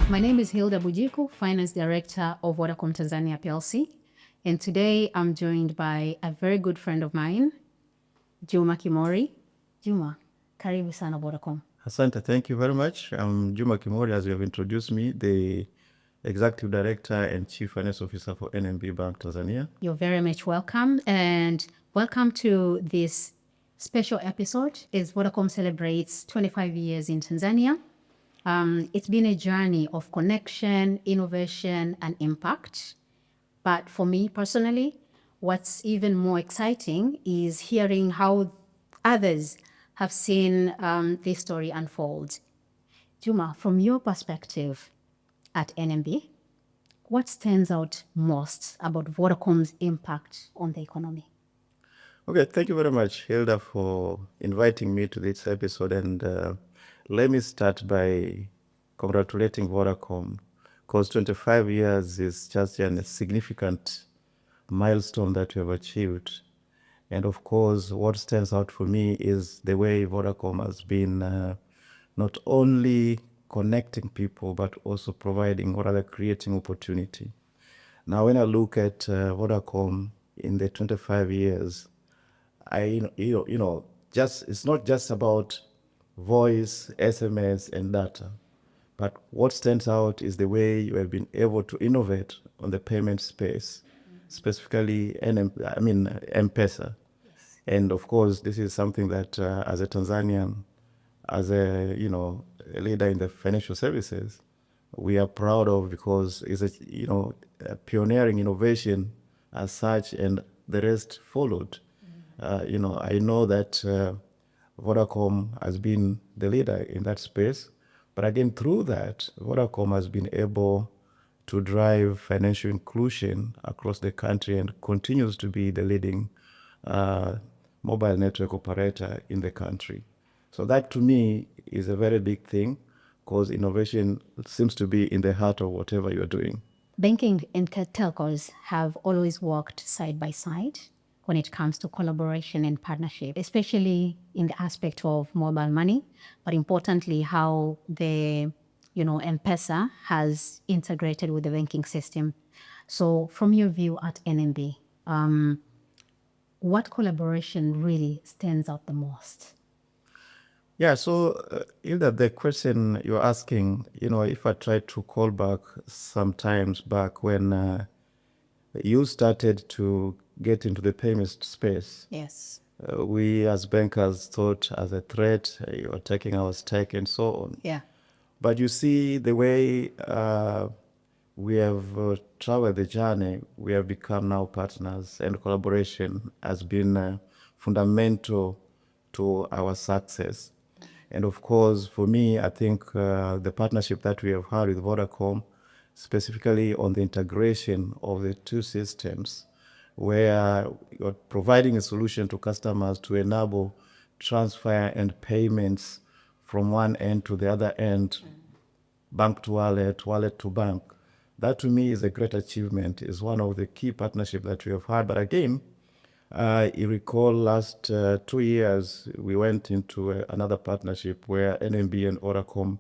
My name is Hilda Bujiku, Finance Director of Vodacom Tanzania PLC. And today I'm joined by a very good friend of mine, Juma Kimori. Juma, karibu sana Vodacom. Asante, thank you very much. I'm Juma Kimori, as you have introduced me, the Executive Director and Chief Finance Officer for NMB Bank Tanzania. You're very much welcome, and welcome to this special episode as Vodacom celebrates 25 years in Tanzania. It's been a journey of connection, innovation, and impact. But for me personally, what's even more exciting is hearing how others have seen this story unfold. Juma, from your perspective at NMB, what stands out most about Vodacom's impact on the economy? Okay, thank you very much, Hilda, for inviting me to this episode. And let me start by congratulating Vodacom, because 25 years is just a significant milestone that we have achieved. And of course, what stands out for me is the way Vodacom has been not only connecting people, but also providing or rather creating opportunity. Now, when I look at Vodacom in the 25 years, just it's not just about voice, SMS, and data, but what stands out is the way you have been able to innovate on the payment space, specifically M-Pesa. Yes. And of course, this is something that as a Tanzanian, as a leader in the financial services, we are proud of, because it's a pioneering innovation as such, and the rest followed. I know that Vodacom has been the leader in that space, but again, through that, Vodacom has been able to drive financial inclusion across the country and continues to be the leading mobile network operator in the country. So that to me is a very big thing, because innovation seems to be in the heart of whatever you're doing. Banking and telcos have always worked side by side when it comes to collaboration and partnership, especially in the aspect of mobile money, but importantly, how the M-Pesa has integrated with the banking system. So from your view at NMB, what collaboration really stands out the most? Yeah, so Hilda, the question you're asking, if I try to call back sometimes back when you started to get into the payment space. Yes. We as bankers thought as a threat, you're taking our stake and so on. Yeah. But you see the way we have traveled the journey, we have become now partners, and collaboration has been fundamental to our success. And of course, for me, I think the partnership that we have had with Vodacom, specifically on the integration of the two systems, where you're providing a solution to customers to enable transfer and payments from one end to the other end, bank to wallet, wallet to bank. That to me is a great achievement, is one of the key partnerships that we have had. But again, you recall last 2 years, we went into another partnership where NMB and Vodacom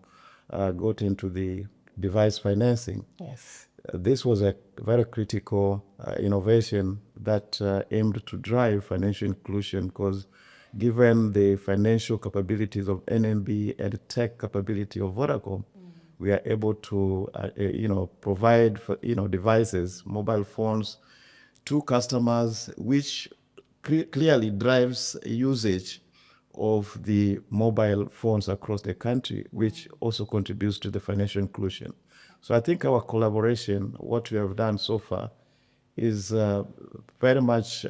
got into the device financing. Yes. This was a very critical innovation that aimed to drive financial inclusion, because given the financial capabilities of NMB and the tech capability of Vodacom, we are able to provide devices, mobile phones, to customers, which clearly drives usage of the mobile phones across the country, which also contributes to the financial inclusion. So I think our collaboration, what we have done so far, is very much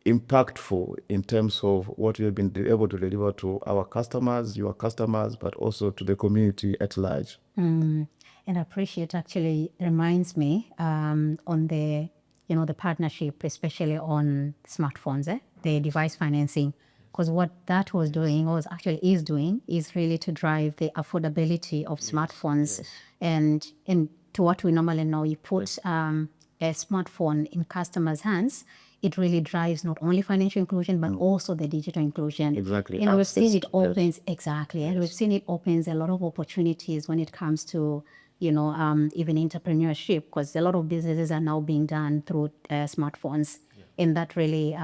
impactful in terms of what we have been able to deliver to our customers, your customers, but also to the community at large. And Appreciate actually reminds me on the the partnership, especially on smartphones, the device financing, because what that was doing, or actually is doing, is really to drive the affordability of smartphones. Yes. And to what we normally know, you put a smartphone in customers' hands, it really drives not only financial inclusion, but also the digital inclusion. Exactly. And we've seen it Yes. opens, exactly, and we've seen it opens a lot of opportunities when it comes to, even entrepreneurship, because a lot of businesses are now being done through smartphones. And that really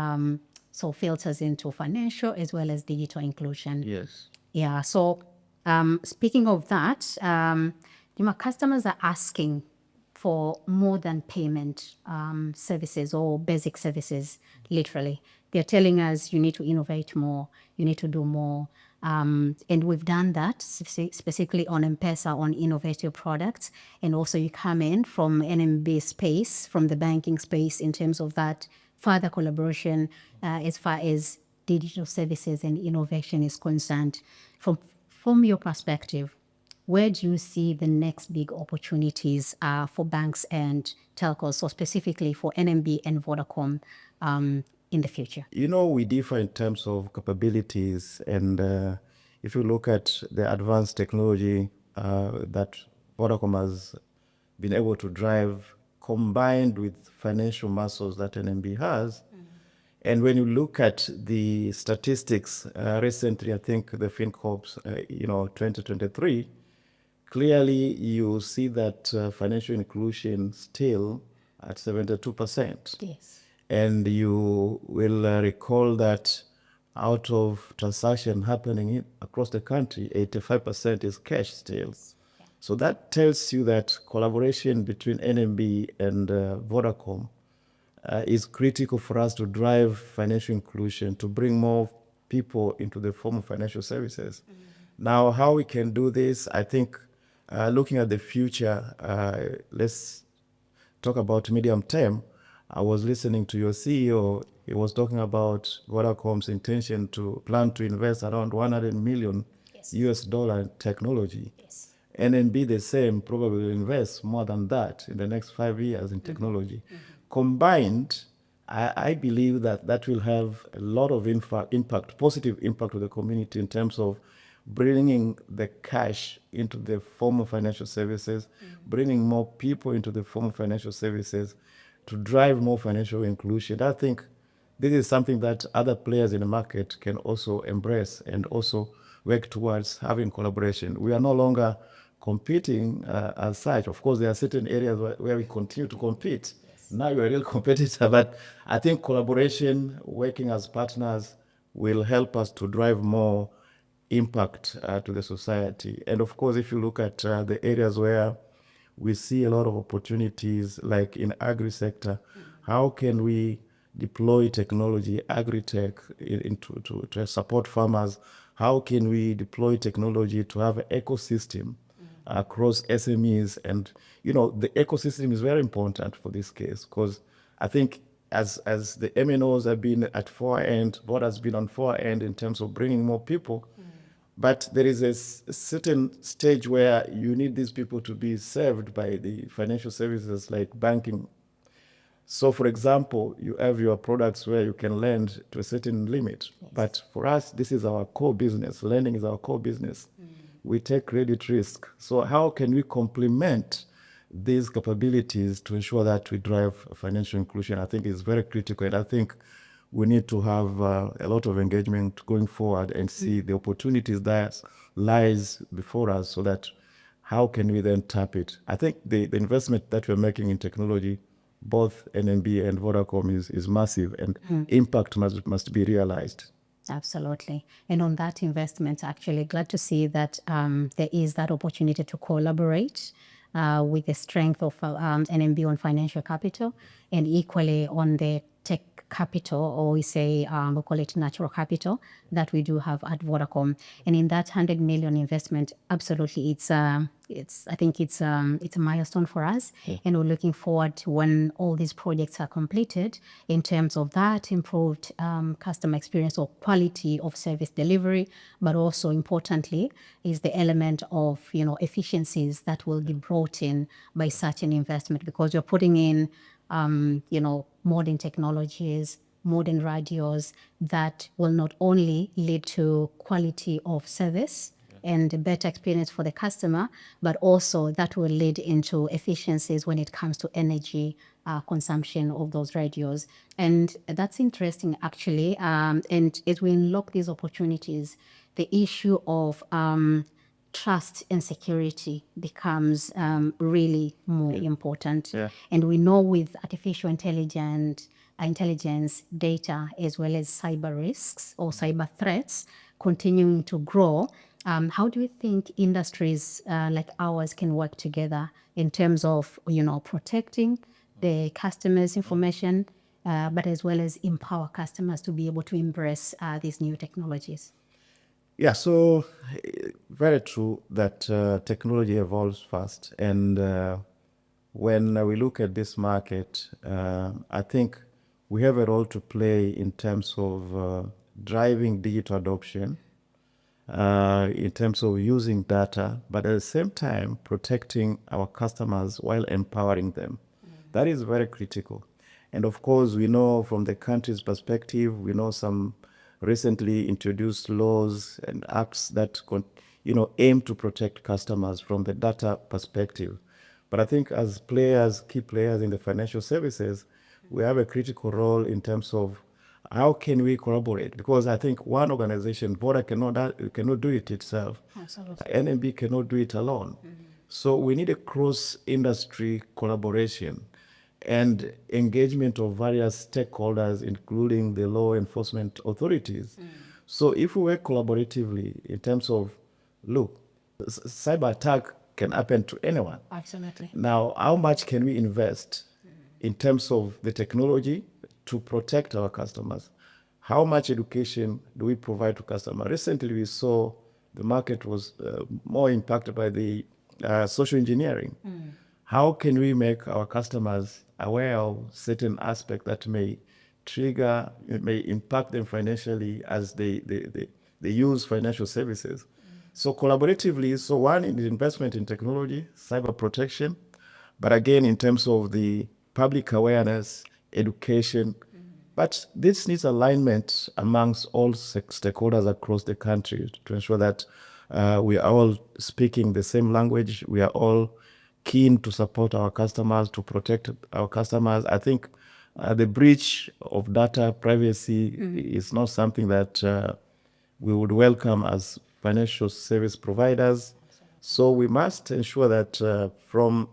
so filters into financial as well as digital inclusion. Yes. Yeah. So speaking of that, customers are asking for more than payment services or basic services, literally. They're telling us you need to innovate more, you need to do more. And we've done that specifically on M-Pesa, on innovative products. And also you come in from NMB space, from the banking space in terms of that further collaboration as far as digital services and innovation is concerned. From your perspective, where do you see the next big opportunities for banks and telcos, so specifically for NMB and Vodacom in the future? We differ in terms of capabilities, and if you look at the advanced technology that Vodacom has been able to drive, combined with financial muscles that NMB has, and when you look at the statistics recently, I think the FinCorp's, 2023, clearly you see that financial inclusion still at 72%. Yes. And you will recall that out of transaction happening across the country, 85% is cash still. Yeah. So that tells you that collaboration between NMB and Vodacom is critical for us to drive financial inclusion, to bring more people into the form of financial services. Now, how we can do this, I think looking at the future, let's talk about medium term. I was listening to your CEO. He was talking about Vodacom's intention to plan to invest around 100 million US dollar in technology. Yes. NNB the same, probably will invest more than that in the next 5 years in technology. Combined, I believe that will have a lot of impact, positive impact to the community in terms of bringing the cash into the form of financial services, bringing more people into the form of financial services to drive more financial inclusion. I think this is something that other players in the market can also embrace and also work towards having collaboration. We are no longer competing as such. Of course, there are certain areas where we continue to compete. Yes. Now you're a real competitor, but I think collaboration, working as partners, will help us to drive more impact to the society. And of course, if you look at the areas where we see a lot of opportunities, like in agri sector, how can we deploy technology, agri-tech, to support farmers? How can we deploy technology to have an ecosystem across SMEs? And the ecosystem is very important for this case, because I think as the MNOs have been at far end, what has been on far end in terms of bringing more people, but there is a certain stage where you need these people to be served by the financial services like banking. So, for example, you have your products where you can lend to a certain limit. Yes. But for us, this is our core business. Lending is our core business. We take credit risk. So how can we complement these capabilities to ensure that we drive financial inclusion? I think is very critical. And I think we need to have a lot of engagement going forward and see the opportunities that lies before us, so that how can we then tap it? I think the investment that we're making in technology, both NMB and Vodacom, is massive, and impact must be realized. Absolutely. And on that investment, actually glad to see that there is that opportunity to collaborate with the strength of NMB on financial capital, and equally on the tech capital, or we say we call it natural capital, that we do have at Vodacom. And in that 100 million investment, absolutely, I think it's a milestone for us. Yeah. And we're looking forward to when all these projects are completed, in terms of that improved customer experience or quality of service delivery, but also importantly is the element of efficiencies that will be brought in by such an investment, because you're putting in modern technologies, modern radios that will not only lead to quality of service, and a better experience for the customer, but also that will lead into efficiencies when it comes to energy consumption of those radios. And that's interesting, actually. And as we unlock these opportunities, the issue of trust and security becomes really more important. Yeah. And we know with artificial intelligence data, as well as cyber risks or cyber threats continuing to grow, how do you think industries like ours can work together in terms of, protecting the customers' information, but as well as empower customers to be able to embrace these new technologies? Yeah, so very true that technology evolves fast. And when we look at this market, I think we have a role to play in terms of driving digital adoption, in terms of using data, but at the same time protecting our customers while empowering them. That is very critical. And of course, we know from the country's perspective, we know some recently introduced laws and acts that aim to protect customers from the data perspective. But I think as players, key players in the financial services, we have a critical role in terms of how can we collaborate? Because I think one organization, Voda, cannot do it itself. Absolutely. NMB cannot do it alone. So we need a cross-industry collaboration and engagement of various stakeholders, including the law enforcement authorities. So if we work collaboratively in terms of, look, cyber attack can happen to anyone. Absolutely. Now, how much can we invest in terms of the technology to protect our customers? How much education do we provide to customers? Recently, we saw the market was more impacted by the social engineering. How can we make our customers aware of certain aspects that may impact them financially as they use financial services? So collaboratively, so one is investment in technology, cyber protection, but again, in terms of the public awareness, education, but this needs alignment amongst all stakeholders across the country to ensure that we are all speaking the same language. We are all keen to support our customers, to protect our customers. I think the breach of data privacy is not something that we would welcome as financial service providers. So we must ensure that from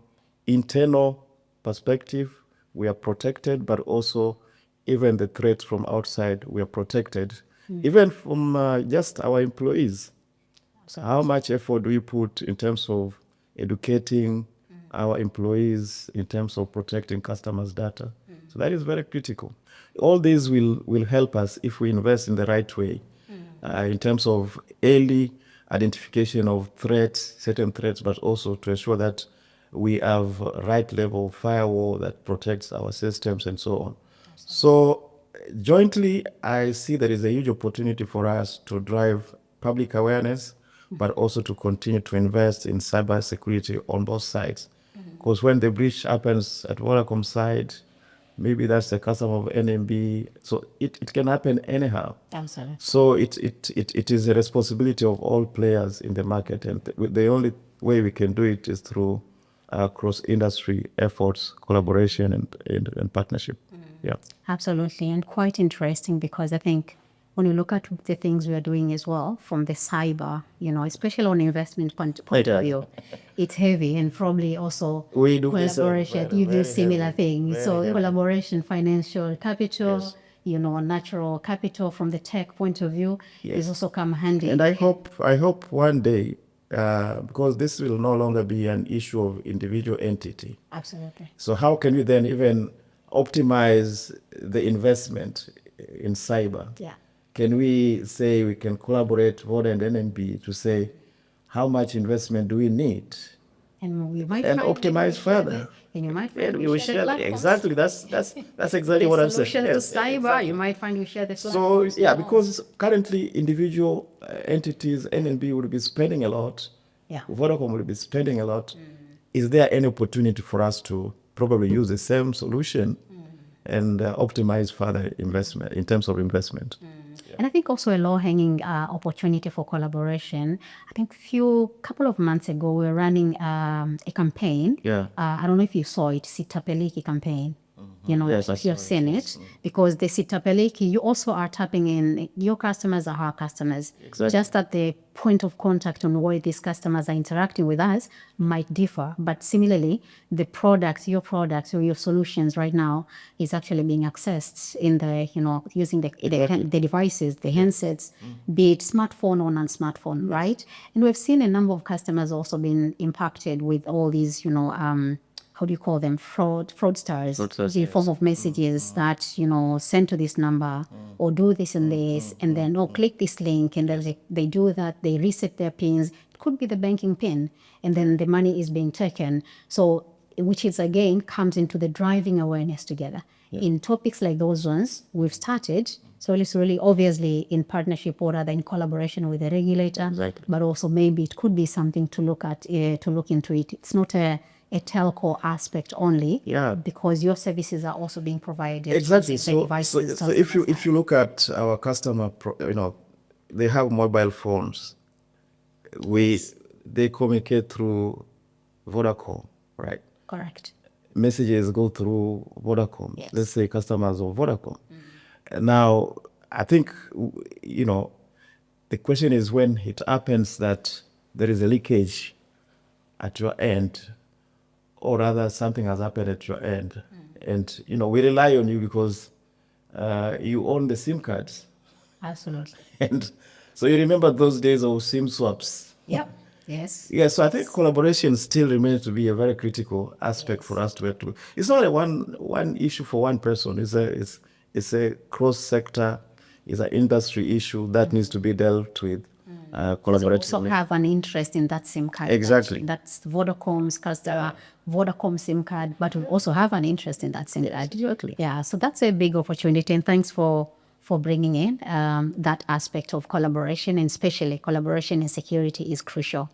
internal perspective, we are protected, but also even the threats from outside, we are protected. Even from just our employees. So how much effort do we put in terms of educating our employees, in terms of protecting customers' data? So that is very critical. All these will help us if we invest in the right way, in terms of early identification of threats, certain threats, but also to ensure that we have right level firewall that protects our systems and so on. So jointly, I see there is a huge opportunity for us to drive public awareness, but also to continue to invest in cyber security on both sides. Because when the breach happens at Vodacom side, maybe that's the customer of NMB. So it can happen anyhow. Absolutely. So it is a responsibility of all players in the market. And the only way we can do it is through cross-industry efforts, collaboration, and partnership. Yeah. Absolutely. And quite interesting, because I think when you look at the things we are doing as well from the cyber, especially on investment point of view, it's heavy, and probably also We do collaboration. You do similar things. So collaboration, financial capital, natural capital from the tech point of view is also come handy. And I hope one day, because this will no longer be an issue of individual entity. Absolutely. So how can we then even optimize the investment in cyber? Yeah. Can we say we can collaborate, Voda and NMB, to say how much investment do we need? And we might and find optimize further. And you might And find we share platforms. exactly. That's exactly what I'm saying. Solution to Yes, cyber, exactly. you might find we share the So platforms. yeah, because currently individual entities, NNB would be spending a lot. Yeah. Vodacom will be spending a lot. Is there any opportunity for us to probably use the same solution and optimize further investment in terms of investment? And I think also a low-hanging opportunity for collaboration. I think couple of months ago, we were running a campaign. Yeah. I don't know if you saw it, Sitapeliki campaign. You know, Yes, I if you've saw it, seen yes. it, because the Sitapeliki, you also are tapping in, your customers are our customers. Exactly. Just at the point of contact on where these customers are interacting with us might differ. But similarly, the products, your products or your solutions right now is actually being accessed in the, using the devices, the handsets, be it smartphone or non-smartphone, right? And we've seen a number of customers also being impacted with all these, how do you call them, fraudsters, in form of messages that, send to this number or do this and this, and then, click this link, and then they do that, they reset their pins. It could be the banking pin, and then the money is being taken. So, which is again, comes into the driving awareness together. In topics like those ones, we've started, so it's really obviously in partnership or rather in collaboration with the regulator, Exactly. but also maybe it could be something to look at, to look into it. It's not a telco aspect only, Yeah. because your services are also being provided. Exactly. using the So, devices so if you look at our customer, they have mobile phones. They communicate through Vodacom, right? Correct. Messages go through Vodacom. Yes. Let's say customers of Vodacom. Now, I think the question is when it happens that there is a leakage at your end, or rather something has happened at your end, and we rely on you because you own the SIM cards. Absolutely. And so you remember those days of SIM swaps. Yep. Yes. Yeah, so I think collaboration still remains to be a very critical aspect for us to work together. It's not a one issue for one person. It's a cross sector, it's an industry issue that needs to be dealt with collaboratively. So have an interest in that SIM card. Exactly. That's Vodacom's, because there are Vodacom SIM card, but we also have an interest in that SIM card. Exactly. Yeah, so that's a big opportunity, and thanks for bringing in that aspect of collaboration, and especially collaboration in security is crucial.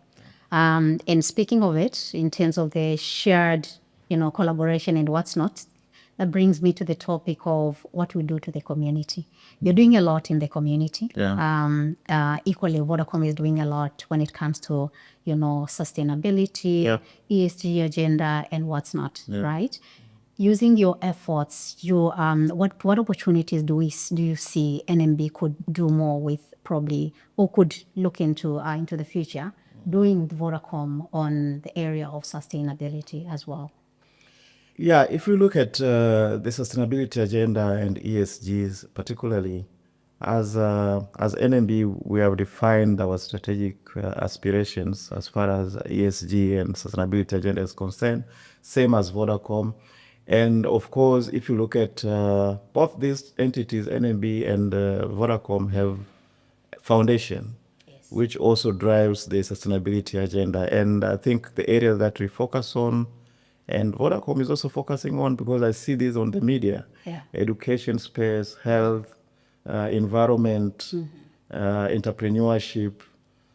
And speaking of it, in terms of the shared, collaboration and what's not, that brings me to the topic of what we do to the community. You're doing a lot in the community. Yeah. Equally, Vodacom is doing a lot when it comes to, sustainability, Yeah. ESG agenda, and what's not, right? Using your efforts, what opportunities do you see NMB could do more with, probably, or could look into the future, doing with Vodacom on the area of sustainability as well? Yeah, if you look at the sustainability agenda and ESGs particularly, as NMB, we have defined our strategic aspirations as far as ESG and sustainability agenda is concerned, same as Vodacom. And of course, if you look at both these entities, NMB and Vodacom, have foundation, which also drives the sustainability agenda. And I think the area that we focus on, and Vodacom is also focusing on, because I see this on the media, education space, health, environment, entrepreneurship.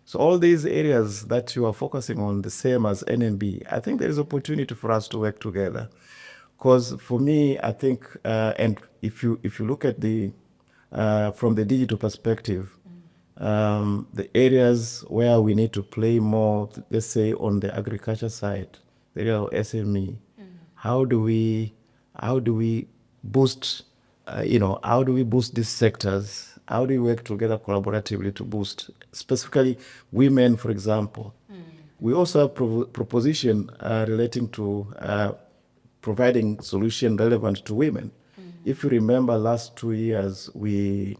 So all these areas that you are focusing on, the same as NMB, I think there is opportunity for us to work together. Because for me, I think, and if you look at the from the digital perspective, the areas where we need to play more, let's say on the agriculture side, the area of SME, how do we boost, how do we boost these sectors? How do we work together collaboratively to boost, specifically women, for example? We also have proposition relating to providing solution relevant to women. If you remember, last 2 years, 3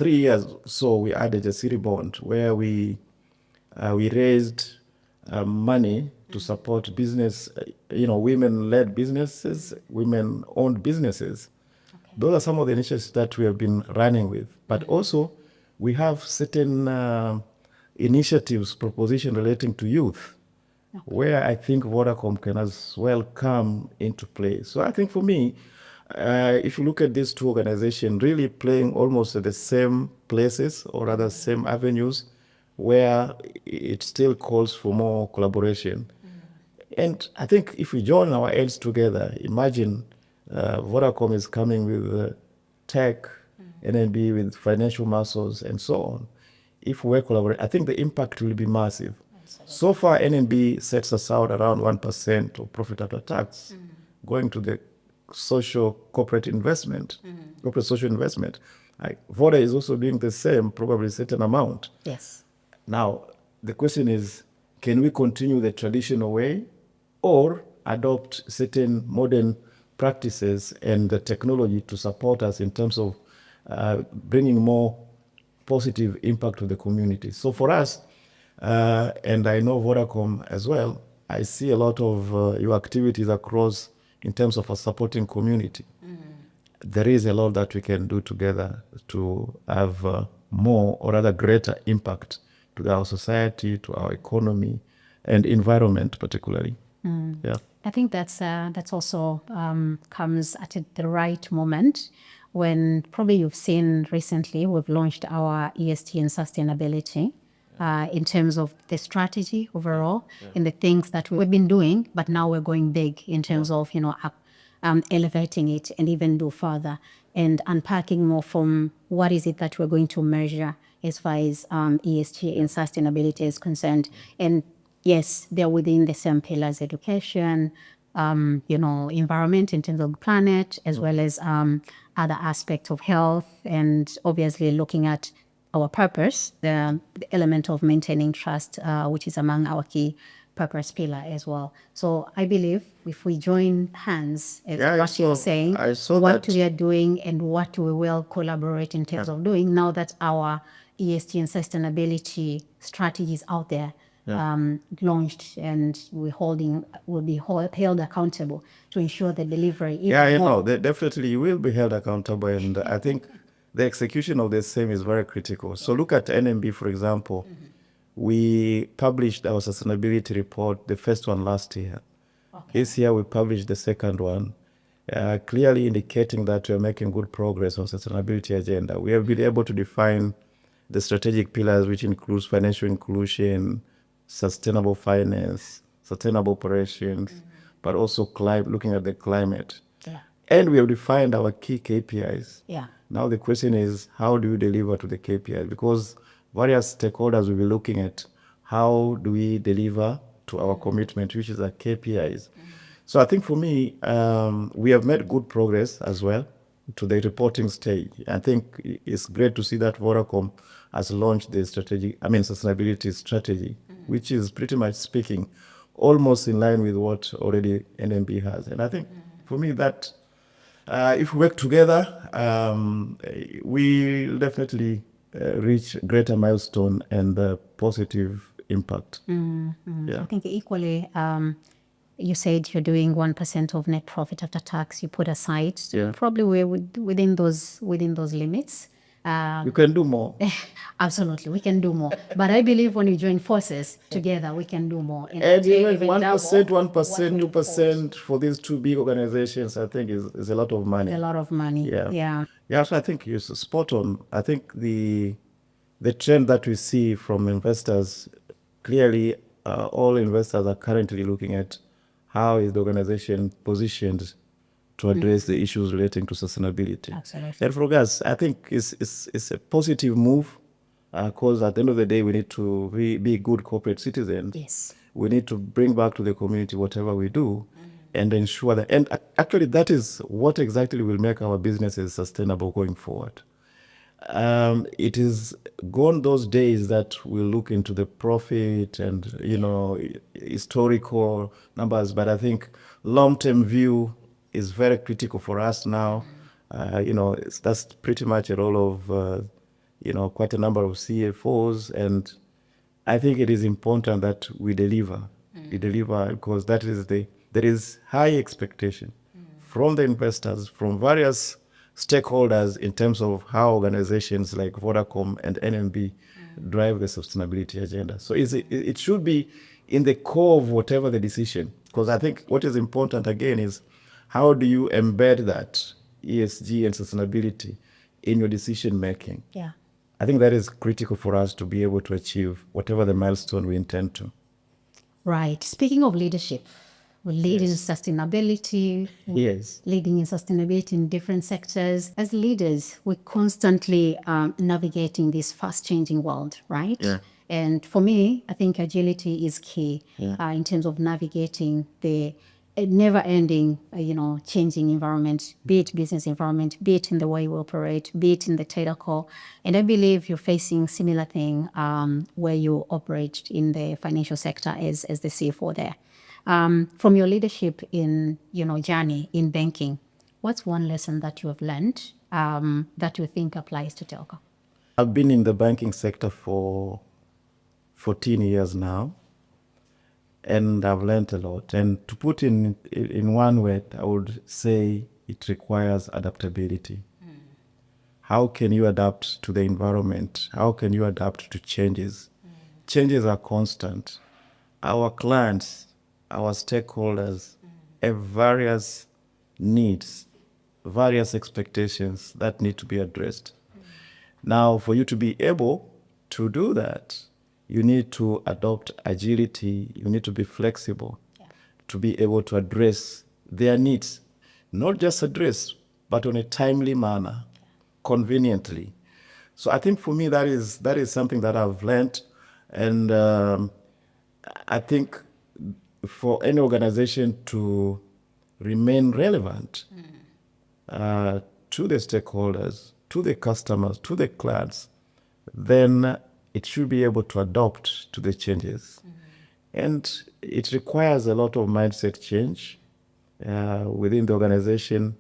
years, so we added a city bond where we raised money to support business, women-led businesses, women-owned businesses. Okay. Those are some of the initiatives that we have been running with. But also, we have certain initiatives, proposition relating to youth, where I think Vodacom can as well come into play. So I think for me, if you look at these two organizations really playing almost at the same places, or rather same avenues, where it still calls for more collaboration. And I think if we join our heads together, imagine Vodacom is coming with tech, NNB with financial muscles and so on, if we collaborate, I think the impact will be massive. So far, NNB sets us out around 1% of profit after tax going to the social corporate investment, corporate social investment. Voda is also doing the same, probably a certain amount. Yes. Now, the question is, can we continue the traditional way or adopt certain modern practices and the technology to support us in terms of bringing more positive impact to the community? So for us, and I know Vodacom as well, I see a lot of your activities across in terms of a supporting community. There is a lot that we can do together to have more or rather greater impact to our society, to our economy and environment particularly. Yeah. I think that's also comes at the right moment when probably you've seen recently we've launched our ESG and sustainability in terms of the strategy overall and the things that we've been doing, but now we're going big in terms of, elevating it and even do further and unpacking more from what is it that we're going to measure as far as ESG and sustainability is concerned. And yes, they're within the same pillars: education, environment in terms of the planet, as well as other aspects of health, and obviously looking at our purpose, the element of maintaining trust, which is among our key purpose pillar as well. So I believe if we join hands, as what you're saying, what we are doing and what we will collaborate in terms of doing now that our ESG and sustainability strategy is out there, launched, and will be held accountable to ensure the delivery. They definitely will be held accountable, and I think the execution of the same is very critical. So look at NMB, for example. We published our sustainability report, the first one last year. This year we published the second one, clearly indicating that we are making good progress on sustainability agenda. We have been able to define the strategic pillars, which includes financial inclusion, sustainable finance, sustainable operations, but also looking at the climate. And we have defined our key KPIs. Now the question is, how do you deliver to the KPIs? Because various stakeholders will be looking at how do we deliver to our commitment, which is our KPIs. So I think for me, we have made good progress as well to the reporting stage. I think it's great to see that Vodacom has launched the sustainability strategy, which is pretty much speaking almost in line with what already NMB has. And I think for me that if we work together, we will definitely reach greater milestone and positive impact. I think equally, you said you're doing 1% of net profit after tax you put aside. Probably we're within those limits. We can do more. Absolutely, we can do more. But I believe when we join forces together, we can do more. And even 1%, 2% for these two big organizations, I think is a lot of money. A lot of money. Yeah. So I think you're spot on. I think the trend that we see from investors, clearly all investors are currently looking at how is the organization positioned to address the issues relating to sustainability. Absolutely. And for us, I think it's a positive move because at the end of the day, we need to be good corporate citizens. Yes. We need to bring back to the community whatever we do and ensure that, and actually that is what exactly will make our businesses sustainable going forward. It is gone those days that we'll look into the profit and, historical numbers, but I think long-term view is very critical for us now. That's pretty much a role of, quite a number of CFOs. And I think it is important that we deliver. We deliver because there is high expectation from the investors, from various stakeholders in terms of how organizations like Vodacom and NMB drive the sustainability agenda. So it should be in the core of whatever the decision, because I think what is important again is how do you embed that ESG and sustainability in your decision making? I think that is critical for us to be able to achieve whatever the milestone we intend to. Right. Speaking of leadership, We lead in sustainability, Yes. leading in sustainability in different sectors. As leaders, we're constantly navigating this fast-changing world, right? Yeah. And for me, I think agility is key in terms of navigating the never-ending, changing environment, be it business environment, be it in the way we operate, be it in the telecom. And I believe you're facing similar thing where you operate in the financial sector as the CFO there. From your leadership in, journey in banking, what's one lesson that you have learned that you think applies to telco? I've been in the banking sector for 14 years now, and I've learned a lot. And to put in one word, I would say it requires adaptability. How can you adapt to the environment? How can you adapt to changes? Changes are constant. Our clients, our stakeholders have various needs, various expectations that need to be addressed. Now, for you to be able to do that, you need to adopt agility, you need to be flexible to be able to address their needs. Not just address, but on a timely manner, conveniently. So I think for me that is something that I've learned, and I think for any organization to remain relevant to the stakeholders, to the customers, to the clients, then it should be able to adapt to the changes. And it requires a lot of mindset change within the organization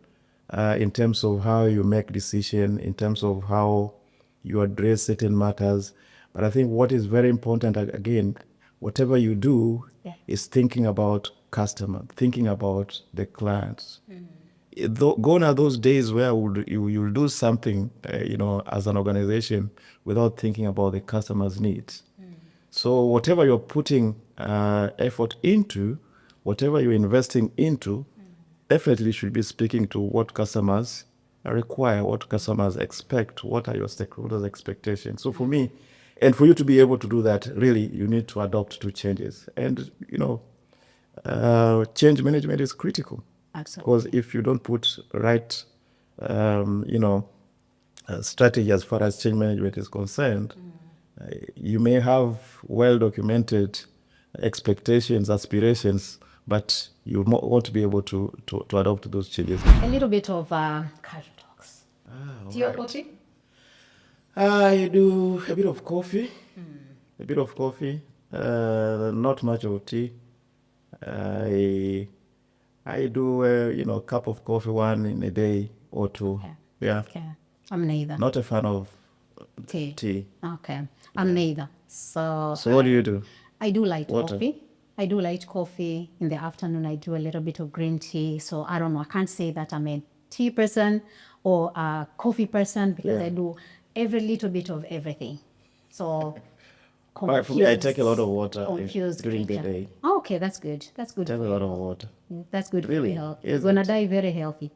in terms of how you make decisions, in terms of how you address certain matters. But I think what is very important, again, whatever you do is thinking about customer, thinking about the clients. Gone are those days where you'll do something, as an organization without thinking about the customer's needs. So whatever you're putting effort into, whatever you're investing into, definitely should be speaking to what customers require, what customers expect, what are your stakeholders' expectations. So for me, and for you to be able to do that, really, you need to adapt to changes. And, change management is critical. Absolutely. Because if you don't put right, strategy as far as change management is concerned, you may have well-documented expectations, aspirations, but you won't be able to adopt those changes. A little bit of casual talks. Tea or coffee? I do a bit of coffee. A bit of coffee. Not much of tea. I do a cup of coffee, one in a day or two. Okay. Yeah. Okay. I'm neither. Not a fan of Tea. tea. Okay. I'm neither. So What do you do? I do like Water. coffee. I do like coffee. In the afternoon, I do a little bit of green tea. So I don't know. I can't say that I'm a tea person or a coffee person because I do every little bit of everything. So Right, for me, I take a lot of water confused during the creature. day. Oh, okay, that's good. That's good. Take a lot of water. That's good Really? for health. Is You're gonna die very healthy.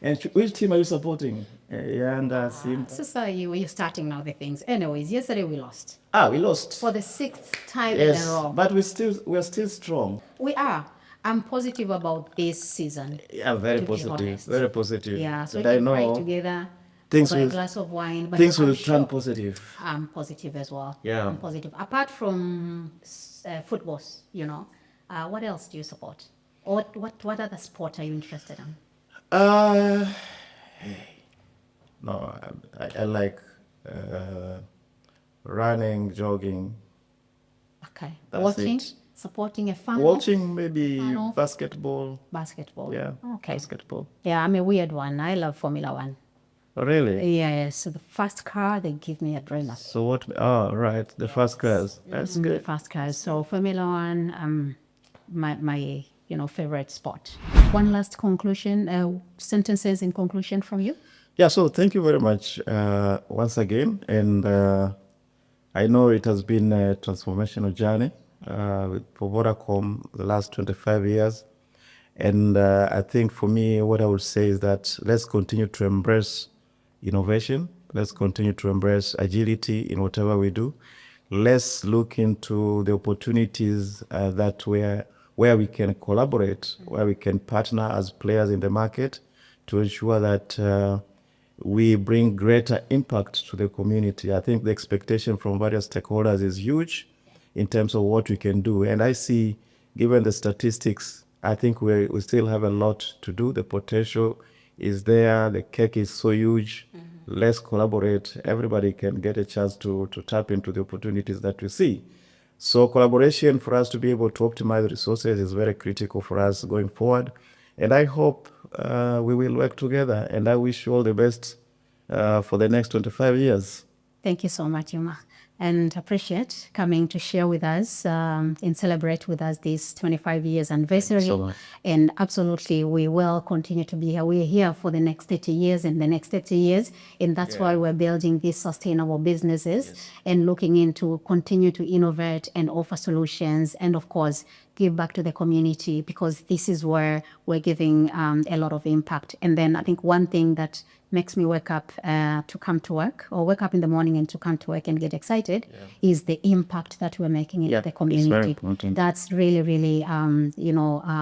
And which team are you supporting? Yanda, Sim. So you're starting now the things. Anyways, yesterday we lost We lost. for the 6th time Yes, in a row. but we're still strong. We are. I'm positive about this season. Yeah, very To be positive. honest. Very positive. Yeah, so and we I can cry know together things over a will- glass of wine. But things I'm will sure turn positive. I'm positive as well. Yeah. I'm positive. Apart from football, what else do you support? Or what other sport are you interested in? No, I like running, jogging. Okay. That's Watching, it. supporting a fan. Watching maybe Fan of- basketball. Basketball. Yeah. Okay. Basketball. Yeah, I'm a weird one. I love Formula One. Really? Yeah, so the first car, they give me adrenaline. So what? Oh, right. The first cars. That's The good. fast cars. So Formula One, my favorite sport. One last conclusion, sentences in conclusion from you. Yeah, so thank you very much once again. And I know it has been a transformational journey for Vodacom the last 25 years. And I think for me, what I would say is that let's continue to embrace innovation. Let's continue to embrace agility in whatever we do. let's look into the opportunities that where we can collaborate, where we can partner as players in the market to ensure that we bring greater impact to the community. I think the expectation from various stakeholders is huge in terms of what we can do. And I see, given the statistics, I think we still have a lot to do. The potential is there. The cake is so huge. Let's collaborate. Everybody can get a chance to tap into the opportunities that we see. So collaboration for us to be able to optimize resources is very critical for us going forward. And I hope we will work together. And I wish you all the best for the next 25 years. Thank you so much, Yuma, and appreciate coming to share with us and celebrate with us this 25 years anniversary. so much. And absolutely, we will continue to be here. We're here for the next 30 years and the next 30 years. And that's why we're building these sustainable businesses and looking into continue to innovate and offer solutions and, of course, give back to the community, because this is where we're giving a lot of impact. And then I think one thing that makes me wake up to come to work, or wake up in the morning and to come to work and get excited, is the impact that we're making in the community. It's very important. That's really, really,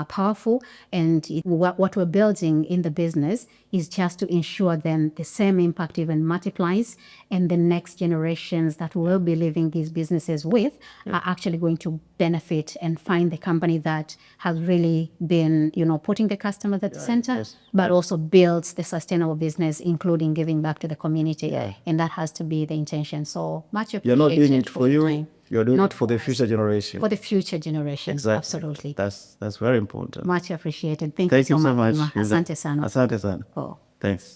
powerful. And what we're building in the business is just to ensure then the same impact even multiplies, and the next generations that will be living these businesses with are actually going to benefit and find the company that has really been, putting the customer at the center, but also builds the sustainable business, including giving back to the community. And that has to be the intention. So much appreciated. You're not doing it for you. time. You're doing Not it for the future generation. For the future generation. Exactly. Absolutely. That's very important. Much appreciated. Thank Thank you you so much. Yuma. Asante sana. Asante sana. Oh. Thanks.